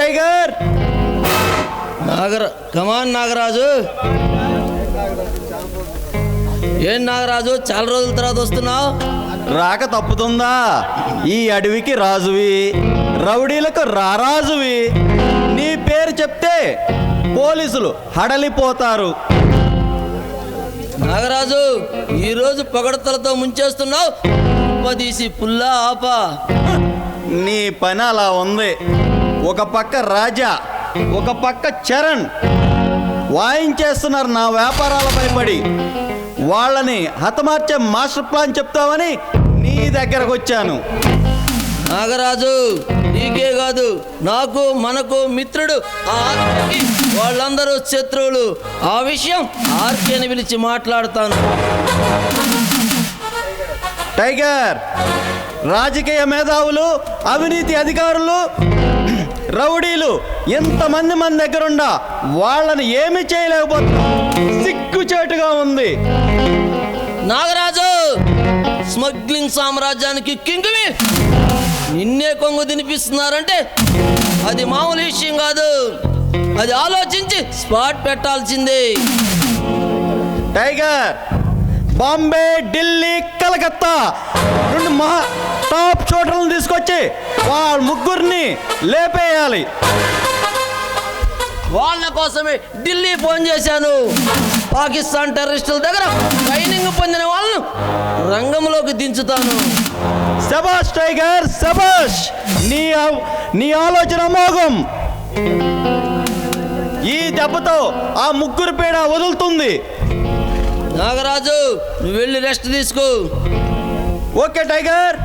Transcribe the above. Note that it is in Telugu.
టైగర్. కమాన్ నాగరాజు. ఏం నాగరాజు, చాలా రోజుల తర్వాత వస్తున్నావు? రాక తప్పుతుందా? ఈ అడవికి రాజువి, రౌడీలకు రారాజువి. నీ పేరు చెప్తే పోలీసులు హడలిపోతారు. నాగరాజు, ఈరోజు పొగడతలతో ముంచేస్తున్నావు. తీసి పుల్లా ఆపా. నీ పని అలా ఉంది. ఒక పక్క రాజా, ఒక పక్క చరణ్ వాయించేస్తున్నారు నా వ్యాపారాలపై పడి. వాళ్ళని హతమార్చే మాస్టర్ ప్లాన్ చెప్తామని నీ దగ్గరకు వచ్చాను. నాగరాజు, నీకే కాదు, నాకు మనకు మిత్రుడు ఆ ఆర్కేకి వాళ్ళందరూ శత్రువులు. ఆ విషయం ఆర్కేని పిలిచి మాట్లాడతాను. టైగర్, రాజకీయ మేధావులు, అవినీతి అధికారులు, రౌడీలు ఎంతమంది మన దగ్గరుండా వాళ్ళని ఏమీ చేయలేకపోతున్నా. సిగ్గుచేటుగా ఉంది. నాగరాజు, స్మగ్లింగ్ సామ్రాజ్యానికి కింగ్వి నిన్నే కొంగు తినిపిస్తున్నారంటే అది మామూలు విషయం కాదు. అది ఆలోచించి స్పాట్ పెట్టాల్సిందే. టైగర్, బాంబే, ఢిల్లీ, కలకత్తా రెండు టాప్ షూటర్లను తీసుకొచ్చి వాళ్ళ ముగ్గురిని లేపేయాలి. వాళ్ళ కోసమే ఢిల్లీ ఫోన్ చేశాను. పాకిస్తాన్ టెర్రరిస్టుల దగ్గర ట్రైనింగ్ పొందిన వాళ్ళను రంగంలోకి దించుతాను. శబాష్ టైగర్, శబాష్. నీ ఆలోచన మోగం. ఈ దెబ్బతో ఆ ముగ్గురు పీడ వదులుతుంది. నాగరాజు, నువ్వు వెళ్ళి రెస్ట్ తీసుకో. Okay tiger.